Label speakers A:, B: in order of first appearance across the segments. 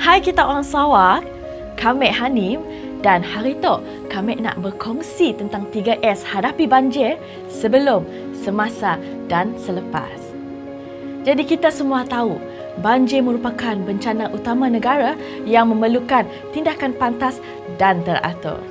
A: Hai kita orang Sarawak, kami Hanim dan hari tu kami nak berkongsi tentang 3S hadapi banjir sebelum, semasa dan selepas. Jadi kita semua tahu, banjir merupakan bencana utama negara yang memerlukan tindakan pantas dan teratur.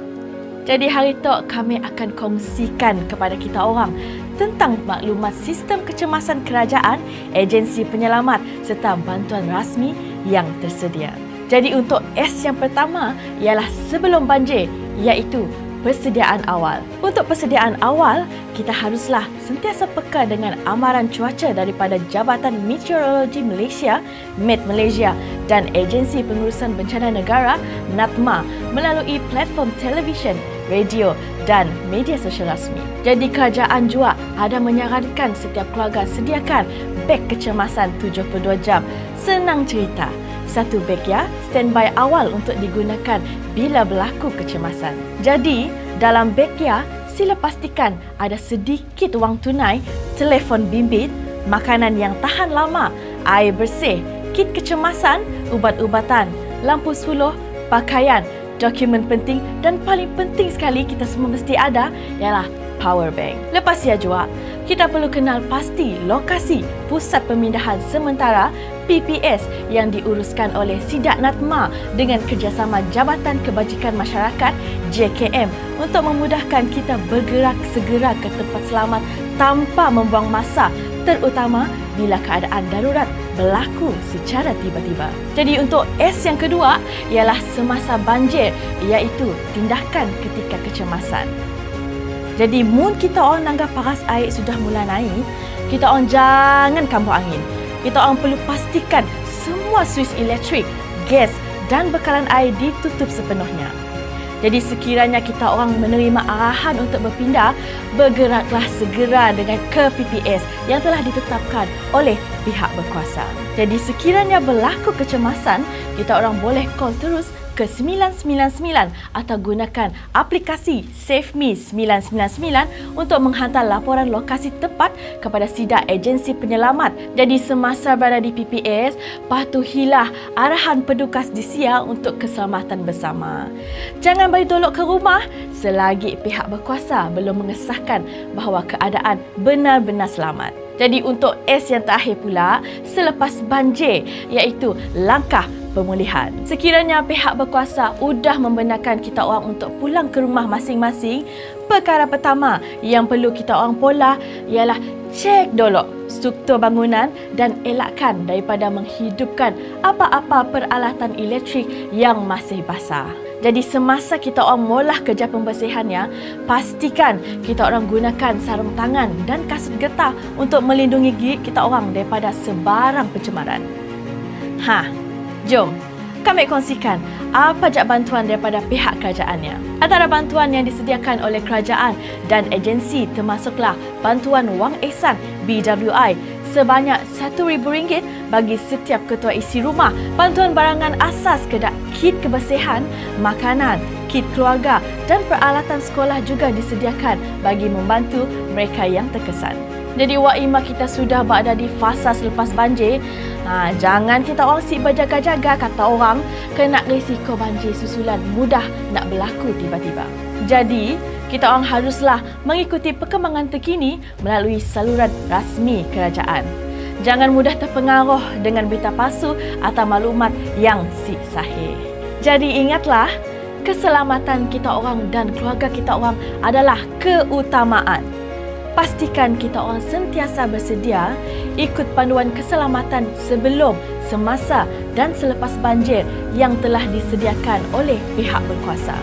A: Jadi hari tu kami akan kongsikan kepada kita orang tentang maklumat sistem kecemasan kerajaan, agensi penyelamat serta bantuan rasmi yang tersedia. Jadi untuk S yang pertama ialah sebelum banjir, iaitu persediaan awal. Untuk persediaan awal, kita haruslah sentiasa peka dengan amaran cuaca daripada Jabatan Meteorologi Malaysia, Met Malaysia dan Agensi Pengurusan Bencana Negara, NATMA melalui platform televisyen, radio dan media sosial rasmi. Jadi kerajaan juga ada menyarankan setiap keluarga sediakan beg kecemasan 72 jam. Senang cerita, satu beg ya, standby awal untuk digunakan bila berlaku kecemasan. Jadi, dalam beg ya, sila pastikan ada sedikit wang tunai, telefon bimbit, makanan yang tahan lama, air bersih, kit kecemasan, ubat-ubatan, lampu suluh, pakaian, dokumen penting dan paling penting sekali kita semua mesti ada ialah power bank. Lepas ia juga, kita perlu kenal pasti lokasi pusat pemindahan sementara PPS yang diuruskan oleh Sidak Natma dengan kerjasama Jabatan Kebajikan Masyarakat JKM untuk memudahkan kita bergerak segera ke tempat selamat tanpa membuang masa, terutama bila keadaan darurat berlaku secara tiba-tiba. Jadi untuk S yang kedua ialah semasa banjir, iaitu tindakan ketika kecemasan. Jadi mun kita orang nanggap paras air sudah mula naik, kita orang jangan campur angin. Kita orang perlu pastikan semua suis elektrik, gas dan bekalan air ditutup sepenuhnya. Jadi sekiranya kita orang menerima arahan untuk berpindah, bergeraklah segera dengan ke PPS yang telah ditetapkan oleh pihak berkuasa. Jadi sekiranya berlaku kecemasan, kita orang boleh call terus ke 999 atau gunakan aplikasi SaveMe 999 untuk menghantar laporan lokasi tepat kepada Sidak Agensi Penyelamat. Jadi semasa berada di PPS, patuhilah arahan petugas DISIA untuk keselamatan bersama. Jangan bagi tolok ke rumah selagi pihak berkuasa belum mengesahkan bahawa keadaan benar-benar selamat. Jadi untuk S yang terakhir pula, selepas banjir, iaitu langkah pemulihan. Sekiranya pihak berkuasa sudah membenarkan kita orang untuk pulang ke rumah masing-masing, perkara pertama yang perlu kita orang pola ialah cek dulu struktur bangunan dan elakkan daripada menghidupkan apa-apa peralatan elektrik yang masih basah. Jadi semasa kita orang mula kerja pembersihannya, pastikan kita orang gunakan sarung tangan dan kasut getah untuk melindungi gigi kita orang daripada sebarang pencemaran. Jom kami kongsikan apa je bantuan daripada pihak kerajaannya. Antara bantuan yang disediakan oleh kerajaan dan agensi termasuklah bantuan wang ihsan BWI sebanyak RM1,000 bagi setiap ketua isi rumah, bantuan barangan asas kedak kit kebersihan, makanan, kit keluarga dan peralatan sekolah juga disediakan bagi membantu mereka yang terkesan. Jadi wak imah kita sudah berada di fasa selepas banjir, jangan kita orang sik berjaga-jaga, kata orang kena risiko banjir susulan mudah nak berlaku tiba-tiba. Jadi kita orang haruslah mengikuti perkembangan terkini melalui saluran rasmi kerajaan. Jangan mudah terpengaruh dengan berita palsu atau maklumat yang si sahih. Jadi ingatlah, keselamatan kita orang dan keluarga kita orang adalah keutamaan. Pastikan kita orang sentiasa bersedia ikut panduan keselamatan sebelum, semasa dan selepas banjir yang telah disediakan oleh pihak berkuasa.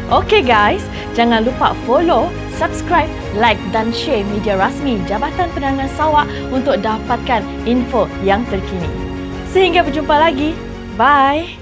A: Okey guys, jangan lupa follow, subscribe, like dan share media rasmi Jabatan Penanganan Sarawak untuk dapatkan info yang terkini. Sehingga berjumpa lagi. Bye!